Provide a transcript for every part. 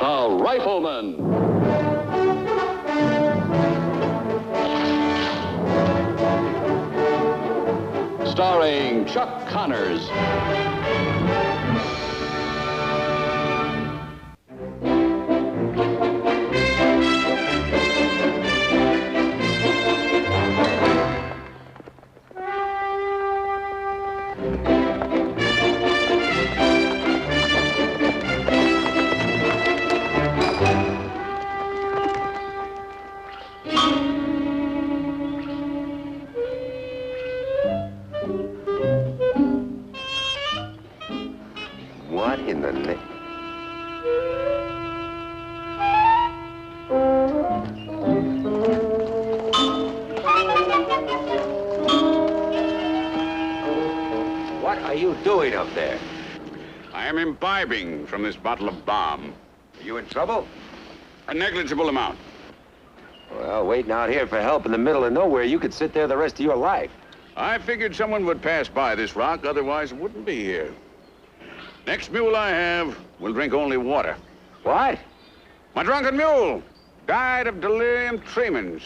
The Rifleman. Starring Chuck Connors. What in the name? What are you doing up there? I am imbibing from this bottle of balm. Are you in trouble? A negligible amount. Well, waiting out here for help in the middle of nowhere, you could sit there the rest of your life. I figured someone would pass by this rock, otherwise it wouldn't be here. Next mule I have will drink only water. What? My drunken mule died of delirium tremens.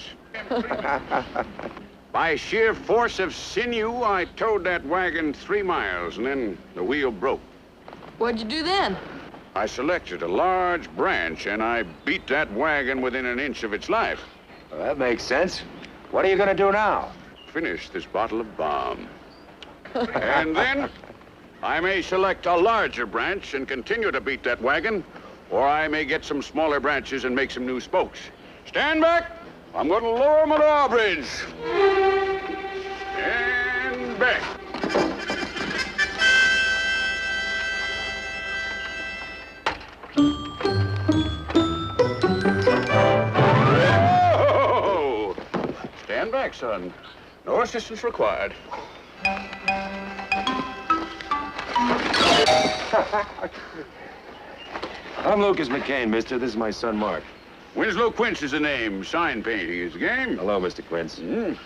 By sheer force of sinew, I towed that wagon 3 miles, and then the wheel broke. What'd you do then? I selected a large branch, and I beat that wagon within an inch of its life. Well, that makes sense. What are you gonna do now? Finish this bottle of balm. And then I may select a larger branch and continue to beat that wagon, or I may get some smaller branches and make some new spokes. Stand back! I'm going to lower my drawbridge. And back. Whoa! Stand back, son. No assistance required. I'm Lucas McCain, mister. This is my son, Mark. Winslow Quince is the name. Sign painting is the game. Hello, Mr. Quince. We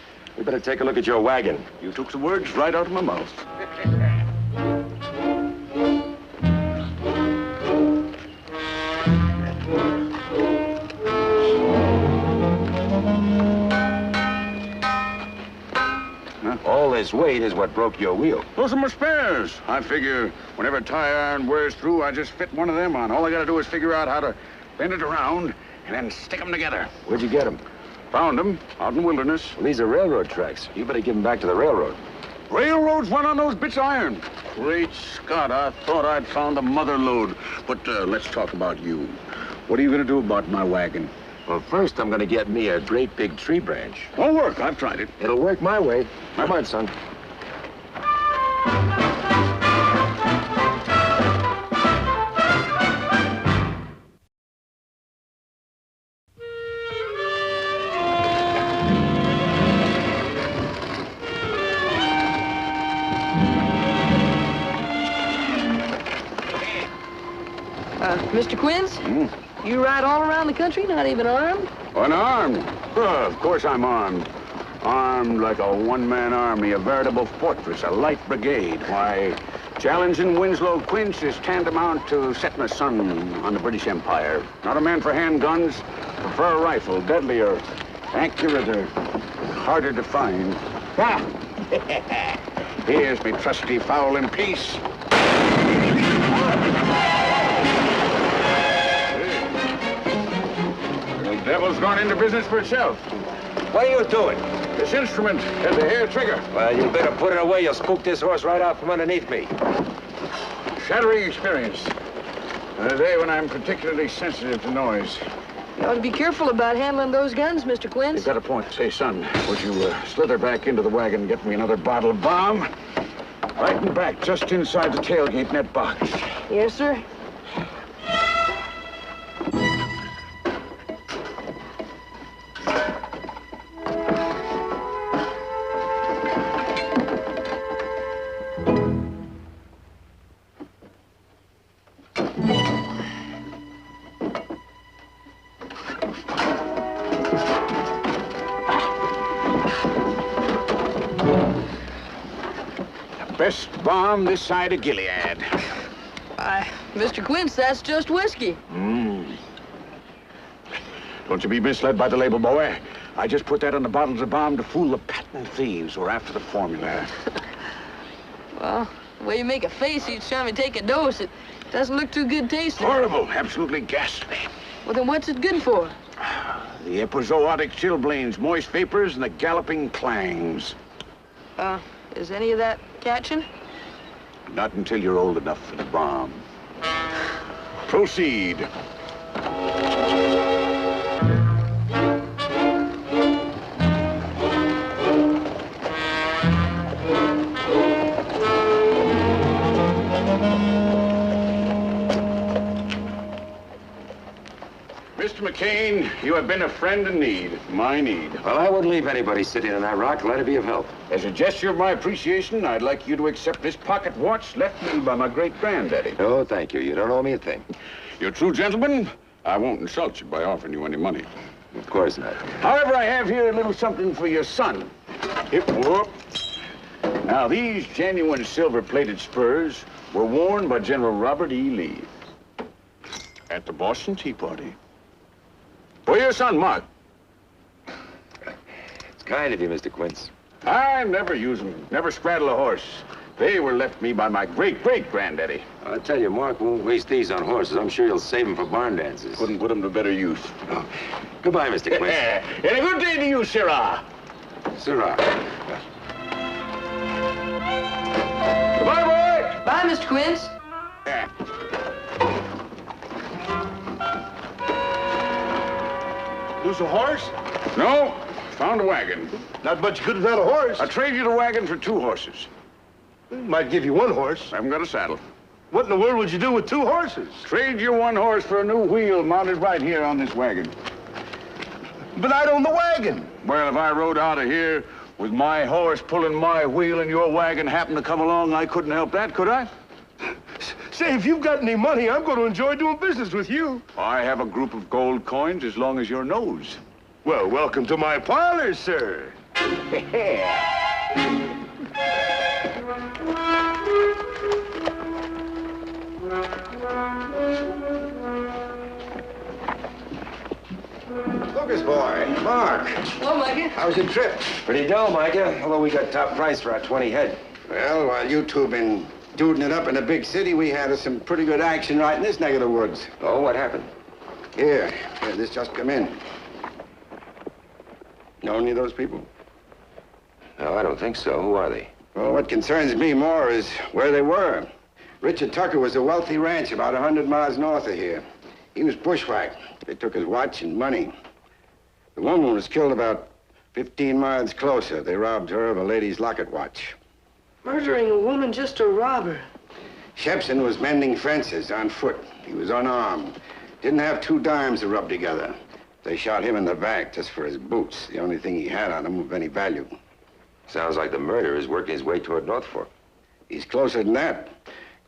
better take a look at your wagon. You took the words right out of my mouth. All this weight is what broke your wheel. Those are my spares. I figure whenever tire iron wears through, I just fit one of them on. All I gotta do is figure out how to bend it around and then stick them together. Where'd you get them? Found them out in the wilderness. Well, these are railroad tracks. You better give them back to the railroad. Railroads run on those bits of iron. Great Scott, I thought I'd found the mother lode. But let's talk about you. What are you gonna do about my wagon? Well, first I'm gonna get me a great big tree branch. Won't work. I've tried it. It'll work my way. Come on, son. Mr. Quince? You ride all around the country, not even armed? Unarmed? Of course I'm armed. Armed like a one-man army, a veritable fortress, a light brigade. Why, challenging Winslow Quince is tantamount to setting the sun on the British Empire. Not a man for handguns, prefer a rifle, deadlier, accurater, harder to find. Ah! Here's me trusty fowling piece. The devil's gone into business for itself. What are you doing? This instrument has a hair trigger. Well, you better put it away. You'll spook this horse right out from underneath me. Shattering experience. On a day when I'm particularly sensitive to noise. You ought to be careful about handling those guns, Mr. Quince. You've got a point. Say, son, would you slither back into the wagon and get me another bottle of balm? Right in back, just inside the tailgate net box. Yes, sir. Best balm this side of Gilead. Mr. Quince, that's just whiskey. Don't you be misled by the label, boy. I just put that on the bottles of bomb to fool the patent thieves who are after the formula. Well, the way you make a face each time you take a dose, it doesn't look too good tasting. Horrible, absolutely ghastly. Well, then what's it good for? The epizootic chilblains, moist vapors, and the galloping clangs. Is any of that catching? Not until you're old enough for the bomb. Proceed. Mr. McCain, you have been a friend in need. My need. Well, I wouldn't leave anybody sitting on that rock. Let it be of help. As a gesture of my appreciation, I'd like you to accept this pocket watch left me by my great-granddaddy. No, thank you. You don't owe me a thing. You're a true gentleman. I won't insult you by offering you any money. Of course not. However, I have here a little something for your son. Whoop. Now, these genuine silver-plated spurs were worn by General Robert E. Lee at the Boston Tea Party. For your son, Mark. It's kind of you, Mr. Quince. I never use them, never straddle a horse. They were left me by my great-great-granddaddy. I'll tell you, Mark won't waste these on horses. I'm sure you'll save them for barn dances. Couldn't put them to better use. Oh. Goodbye, Mr. Quince. And a good day to you, Sirrah. Sirrah. Goodbye, boy. Bye, Mr. Quince. Lose a horse? No, found a wagon. Not much good without a horse. I'll trade you the wagon for 2 horses. Might give you 1 horse. I haven't got a saddle. What in the world would you do with 2 horses? Trade you 1 horse for a new wheel mounted right here on this wagon. But I'd own the wagon. Well, if I rode out of here with my horse pulling my wheel and your wagon happened to come along, I couldn't help that, could I? Say, if you've got any money, I'm going to enjoy doing business with you. I have a group of gold coins as long as your nose. Well, welcome to my parlor, sir. Lucas boy, Mark. Hello, Micah. How's your trip? Pretty dull, Micah. Although we got top price for our 20 head. Well, while you two been duding it up in the big city, we had some pretty good action right in this neck of the woods. Oh, what happened? Here, this just come in. Know any of those people? No, I don't think so. Who are they? Well, what concerns me more is where they were. Richard Tucker was a wealthy rancher about 100 miles north of here. He was bushwhacked. They took his watch and money. The woman was killed about 15 miles closer. They robbed her of a lady's locket watch. Murdering a woman just to rob her. Shepson was mending fences on foot. He was unarmed. Didn't have 2 dimes to rub together. They shot him in the back just for his boots, the only thing he had on him of any value. Sounds like the murderer is working his way toward North Fork. He's closer than that.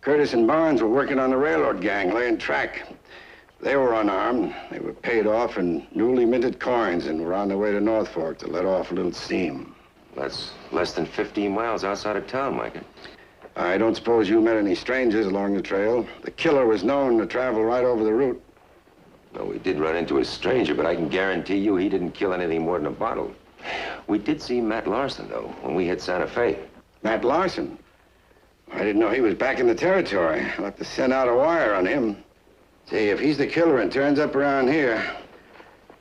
Curtis and Barnes were working on the railroad gang, laying track. They were unarmed. They were paid off in newly minted coins and were on their way to North Fork to let off a little steam. That's less than 15 miles outside of town, Micah. I don't suppose you met any strangers along the trail. The killer was known to travel right over the route. Well, we did run into a stranger, but I can guarantee you he didn't kill anything more than a bottle. We did see Matt Larson, though, when we hit Santa Fe. Matt Larson? I didn't know he was back in the territory. I'll have to send out a wire on him. See, if he's the killer and turns up around here,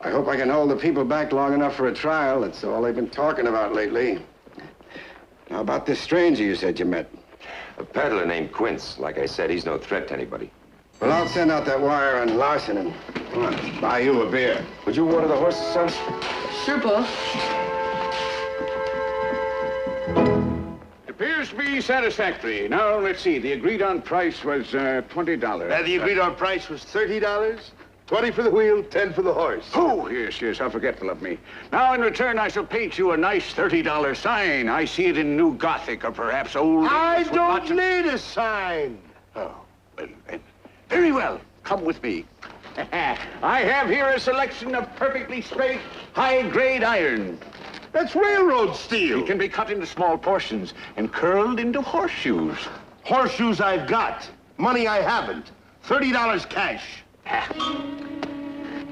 I hope I can hold the people back long enough for a trial. That's all they've been talking about lately. How about this stranger you said you met? A peddler named Quince. Like I said, he's no threat to anybody. Well, I'll send out that wire on Larson and buy you a beer. Would you water the horses, son? Sure, Pa. It appears to be satisfactory. Now, let's see. The agreed-on price was $20. The agreed-on price was $30. 20 for the wheel, 10 for the horse. Oh, yes, how forgetful of me. Now, in return, I shall paint you a nice $30 sign. I see it in New Gothic or perhaps Old I English with don't lots of- need a sign. Oh, well, then, very well. Come with me. I have here a selection of perfectly straight, high-grade iron. That's railroad steel. It can be cut into small portions and curled into horseshoes. Horseshoes I've got. Money I haven't. $30 cash.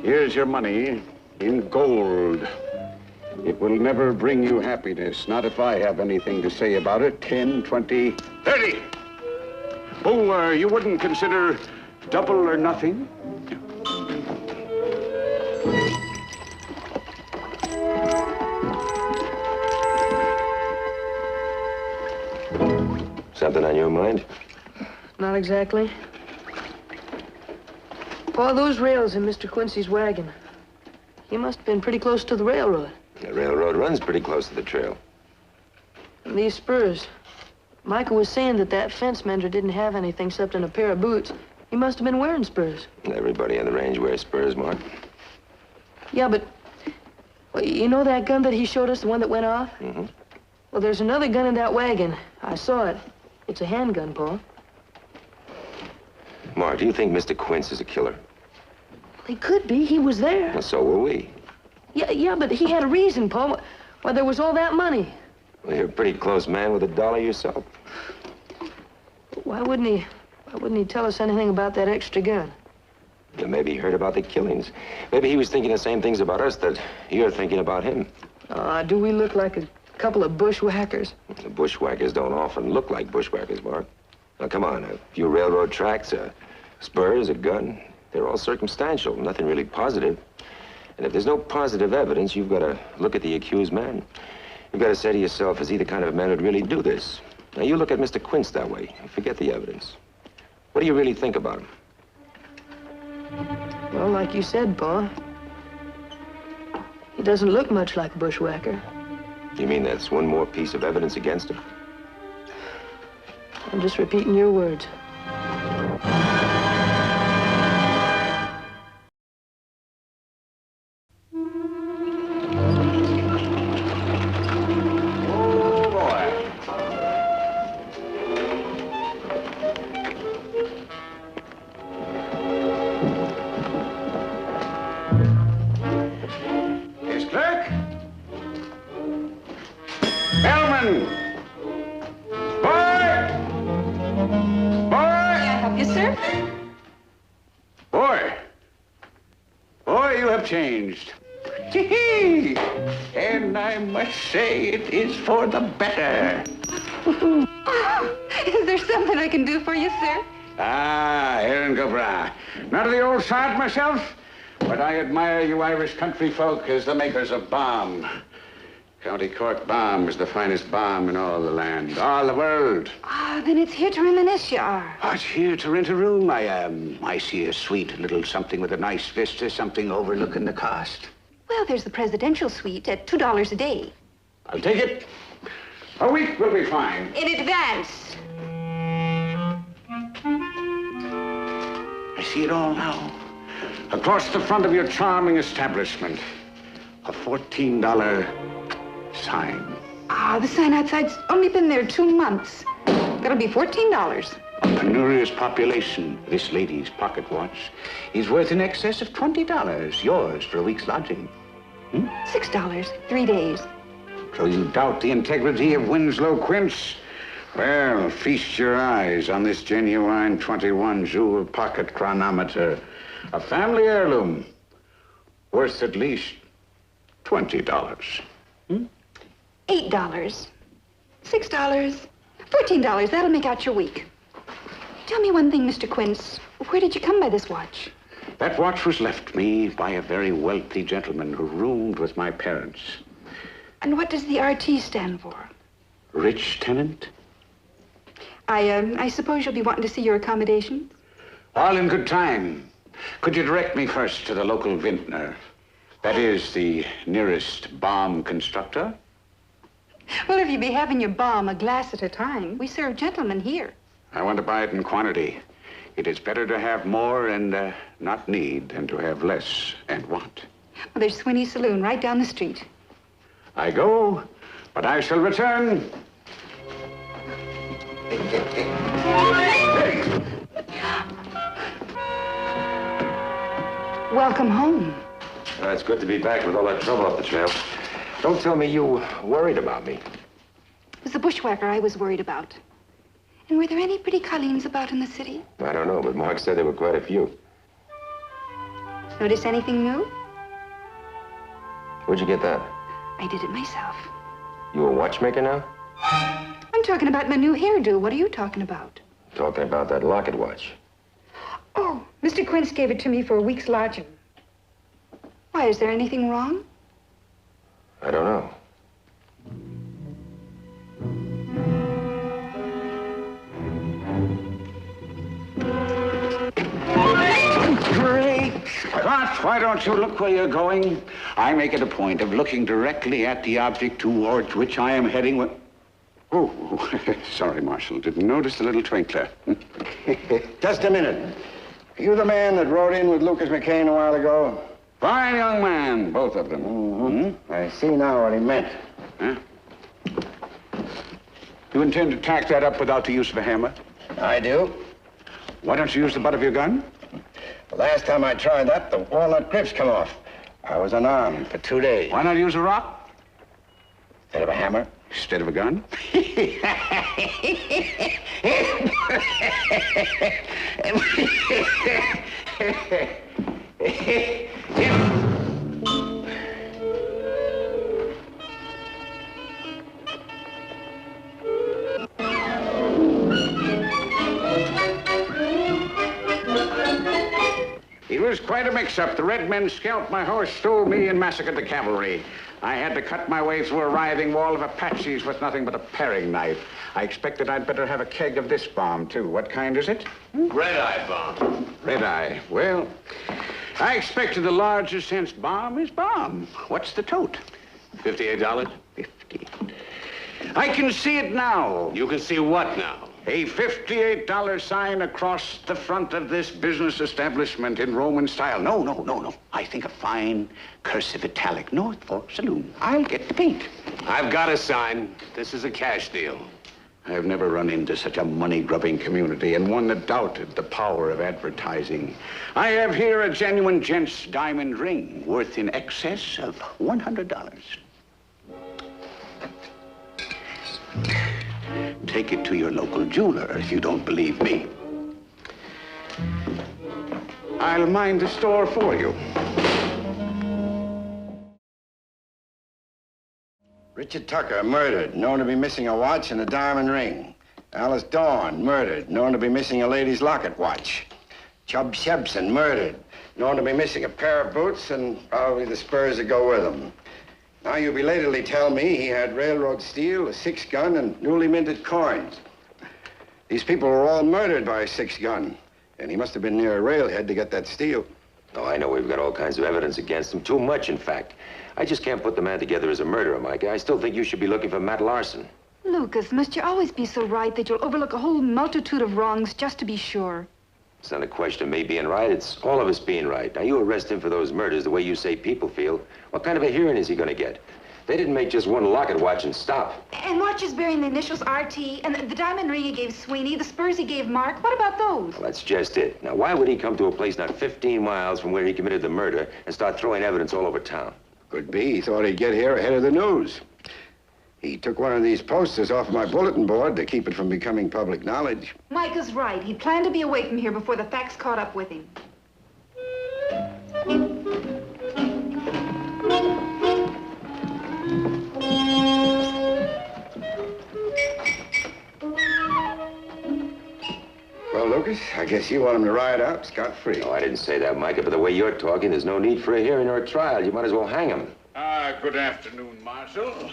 Here's your money in gold. It will never bring you happiness, not if I have anything to say about it. 10, 20, 30. Oh, you wouldn't consider double or nothing? Something on your mind? Not exactly. Pa, those rails in Mr. Quincy's wagon. He must have been pretty close to the railroad. The railroad runs pretty close to the trail. And these spurs. Michael was saying that fence mender didn't have anything except in a pair of boots. He must have been wearing spurs. Everybody on the range wears spurs, Mark. Yeah, but well, you know that gun that he showed us, the one that went off? Mm-hmm. Well, there's another gun in that wagon. I saw it. It's a handgun, Pa. Mark, do you think Mr. Quince is a killer? He could be. He was there. Well, so were we. Yeah, but he had a reason, Pa. Why there was all that money. Well, you're a pretty close man with a dollar yourself. Why wouldn't he tell us anything about that extra gun? Well, maybe he heard about the killings. Maybe he was thinking the same things about us that you're thinking about him. Do we look like a couple of bushwhackers? The bushwhackers don't often look like bushwhackers, Mark. Now, come on, a few railroad tracks, spurs, a gun. They're all circumstantial, nothing really positive. And if there's no positive evidence, you've got to look at the accused man. You've got to say to yourself, is he the kind of man who'd really do this? Now, you look at Mr. Quince that way and forget the evidence. What do you really think about him? Well, like you said, Pa. He doesn't look much like a bushwhacker. You mean that's one more piece of evidence against him? I'm just repeating your words. Changed. And I must say it is for the better. Is there something I can do for you, sir? Aaron Gobra. Not of the old sort myself, but I admire you Irish country folk as the makers of balm. County Cork balm is the finest balm in all the land, all the world. Then it's here to reminisce you are. It's here to rent a room. I see a sweet little something with a nice vista, something overlooking the cost. Well, there's the presidential suite at $2 a day. I'll take it. A week will be fine. In advance. I see it all now. Across the front of your charming establishment, a $14 sign. The sign outside's only been there 2 months. That'll be $14. A penurious population, this lady's pocket watch is worth in excess of $20. Yours for a week's lodging. $6, 3 days. So you doubt the integrity of Winslow Quince? Well, feast your eyes on this genuine 21 jewel pocket chronometer. A family heirloom worth at least $20. $8, $6, $14. That'll make out your week. Tell me one thing, Mr. Quince. Where did you come by this watch? That watch was left me by a very wealthy gentleman who roomed with my parents. And what does the RT stand for? Rich tenant? I suppose you'll be wanting to see your accommodations? All in good time. Could you direct me first to the local vintner? That is the nearest bomb constructor? Well, if you be having your bomb a glass at a time, we serve gentlemen here. I want to buy it in quantity. It is better to have more and not need than to have less and want. Well, there's Swinney's Saloon right down the street. I go, but I shall return. Welcome home. It's good to be back with all that trouble up the trail. Don't tell me you worried about me. It was the bushwhacker I was worried about. And were there any pretty Colleens about in the city? I don't know, but Mark said there were quite a few. Notice anything new? Where'd you get that? I did it myself. You a watchmaker now? I'm talking about my new hairdo. What are you talking about? Talking about that locket watch. Oh, Mr. Quince gave it to me for a week's lodging. Why, is there anything wrong? I don't know. Great Scott, why don't you look where you're going? I make it a point of looking directly at the object towards which I am heading when... Oh, sorry, Marshal. Didn't notice the little twinkler. Just a minute. Are you the man that rode in with Lucas McCain a while ago? Fine young man, both of them. Mm-hmm. I see now what he meant. Huh? You intend to tack that up without the use of a hammer? I do. Why don't you use the butt of your gun? The last time I tried that, the walnut grips come off. I was unarmed for 2 days. Why not use a rock? Instead of a hammer? Instead of a gun? It was quite a mix-up. The red men scalped my horse, stole me, and massacred the cavalry. I had to cut my way through a writhing wall of Apaches with nothing but a paring knife. I expected I'd better have a keg of this bomb, too. What kind is it? Red-eye bomb. Red-eye. Well, I expected the largest since bomb is bomb. What's the tote? $58? 50. I can see it now. You can see what now? A $58 sign across the front of this business establishment in Roman style. No. I think a fine cursive italic. North Fork Saloon. I'll get the paint. I've got a sign. This is a cash deal. I've never run into such a money-grubbing community and one that doubted the power of advertising. I have here a genuine gent's diamond ring worth in excess of $100. Take it to your local jeweler if you don't believe me. I'll mind the store for you. Richard Tucker, murdered, known to be missing a watch and a diamond ring. Alice Dawn, murdered, known to be missing a lady's locket watch. Chub Shebson, murdered, known to be missing a pair of boots and probably the spurs that go with them. Now, you belatedly tell me he had railroad steel, a 6-gun, and newly minted coins. These people were all murdered by a 6-gun, and he must have been near a railhead to get that steel. Oh, I know we've got all kinds of evidence against him. Too much, in fact. I just can't put the man together as a murderer, Mike. I still think you should be looking for Matt Larson. Lucas, must you always be so right that you'll overlook a whole multitude of wrongs just to be sure? It's not a question of me being right. It's all of us being right. Now, you arrest him for those murders the way you say people feel. What kind of a hearing is he going to get? They didn't make just one locket watch and stop. And watches bearing the initials RT, and the diamond ring he gave Sweeney, the spurs he gave Mark. What about those? Well, that's just it. Now, why would he come to a place not 15 miles from where he committed the murder and start throwing evidence all over town? Could be. He thought he'd get here ahead of the news. He took one of these posters off my bulletin board to keep it from becoming public knowledge. Mike is right. He planned to be away from here before the facts caught up with him. Well, Lucas, I guess you want him to ride out scot-free. No, I didn't say that, Micah, but the way you're talking, there's no need for a hearing or a trial. You might as well hang him. Good afternoon, Marshal.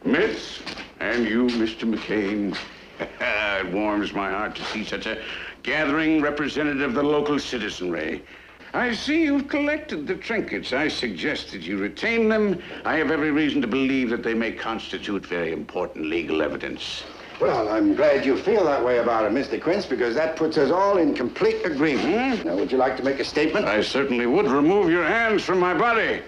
Miss, and you, Mr. McCain. It warms my heart to see such a gathering representative of the local citizenry. I see you've collected the trinkets. I suggested you retain them. I have every reason to believe that they may constitute very important legal evidence. Well, I'm glad you feel that way about it, Mr. Quince, because that puts us all in complete agreement. Now, would you like to make a statement? I certainly would. Remove your hands from my body.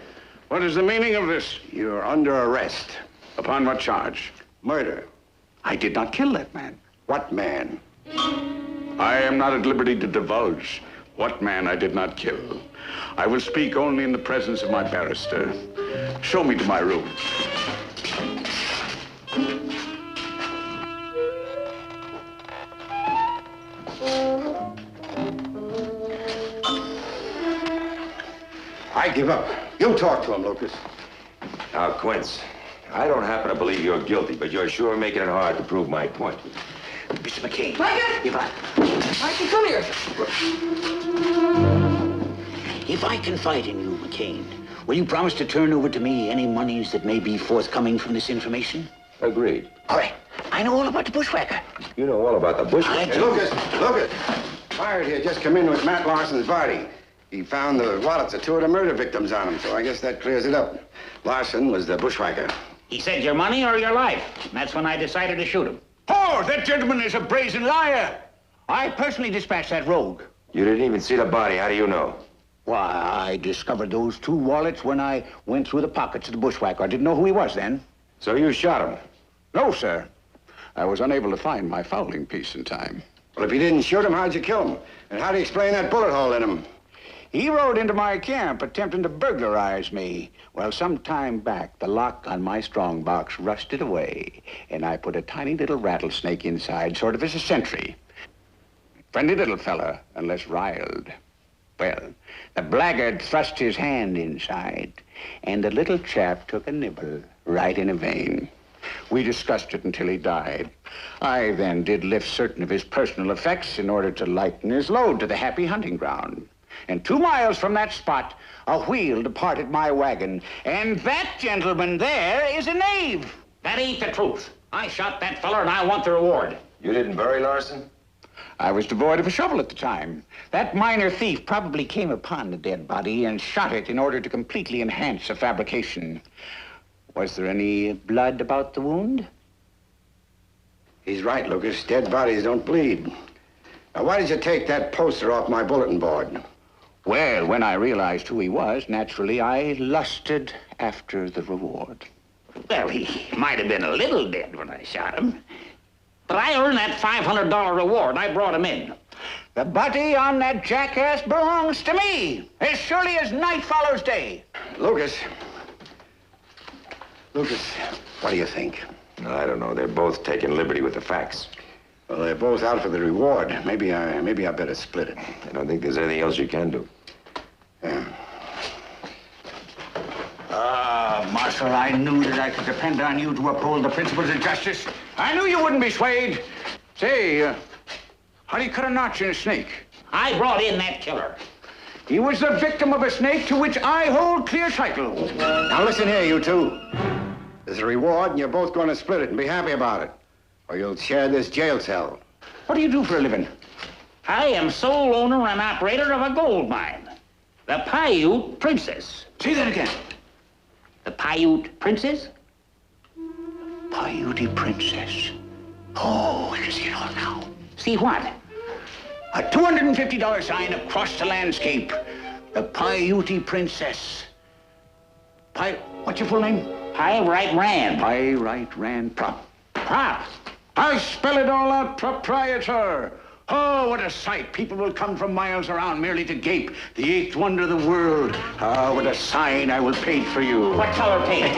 What is the meaning of this? You're under arrest. Upon what charge? Murder. I did not kill that man. What man? I am not at liberty to divulge what man I did not kill. I will speak only in the presence of my barrister. Show me to my room. I give up. You talk to him, Lucas. Now, Quince, I don't happen to believe you're guilty, but you're sure making it hard to prove my point. Mr. McCain. Micah! Micah, come here. If I confide in you, McCain, will you promise to turn over to me any monies that may be forthcoming from this information? Agreed. All right. I know all about the bushwhacker. You know all about the bushwhacker. Hey, Lucas. Pirate here just come in with Matt Larson's body. He found the wallets of two of the murder victims on him, so I guess that clears it up. Larson was the bushwhacker. He said your money or your life. And that's when I decided to shoot him. Oh, that gentleman is a brazen liar. I personally dispatched that rogue. You didn't even see the body. How do you know? Why, I discovered those two wallets when I went through the pockets of the bushwhacker. I didn't know who he was then. So you shot him? No, sir. I was unable to find my fowling piece in time. Well, if you didn't shoot him, how'd you kill him? And how do you explain that bullet hole in him? He rode into my camp attempting to burglarize me. Well, some time back, the lock on my strongbox rusted away, and I put a tiny little rattlesnake inside, sort of as a sentry. Friendly little fella, unless riled. Well, the blackguard thrust his hand inside, and the little chap took a nibble right in a vein. We discussed it until he died. I then did lift certain of his personal effects in order to lighten his load to the happy hunting ground. And 2 miles from that spot, a wheel departed my wagon. And that gentleman there is a knave. That ain't the truth. I shot that feller and I want the reward. You didn't bury Larson? I was devoid of a shovel at the time. That minor thief probably came upon the dead body and shot it in order to completely enhance the fabrication. Was there any blood about the wound? He's right, Lucas. Dead bodies don't bleed. Now, why did you take that poster off my bulletin board? Well, when I realized who he was, naturally, I lusted after the reward. Well, he might have been a little dead when I shot him. But I earned that $500 reward. I brought him in. The body on that jackass belongs to me, as surely as night follows day. Lucas, what do you think? I don't know. They're both taking liberty with the facts. Well, they're both out for the reward. Maybe I better split it. I don't think there's anything else you can do. Yeah. Marshal, I knew that I could depend on you to uphold the principles of justice. I knew you wouldn't be swayed. Say, how do you cut a notch in a snake? I brought in that killer. He was the victim of a snake to which I hold clear title. Now, listen here, you two. There's a reward, and you're both going to split it and be happy about it. Or you'll share this jail cell. What do you do for a living? I am sole owner and operator of a gold mine. The Paiute Princess. Say that again. The Paiute Princess? Paiute Princess. Oh, I can see it all now. See what? A $250 sign across the landscape. The Paiute Princess. What's your full name? Pyrite Rand. Pyrite Rand Prop. I spell it all out, proprietor. Oh, what a sight. People will come from miles around merely to gape. The eighth wonder of the world. Ah, what a sign I will paint for you. What color paint?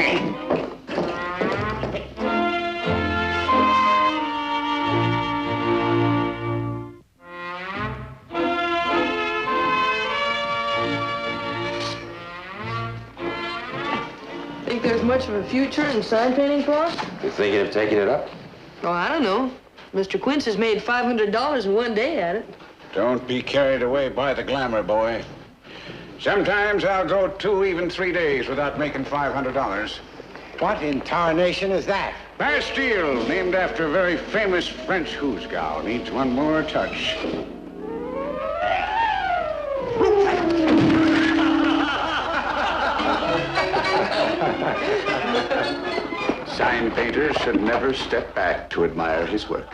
Think there's much of a future in sign painting, Claus? You thinking of taking it up? Oh, I don't know. Mr. Quince has made $500 in one day at it. Don't be carried away by the glamour, boy. Sometimes I'll go 2, even 3 days without making $500. What in tarnation is that? Bastille, named after a very famous French hoosgow, needs one more touch. Sign painters should never step back to admire his work.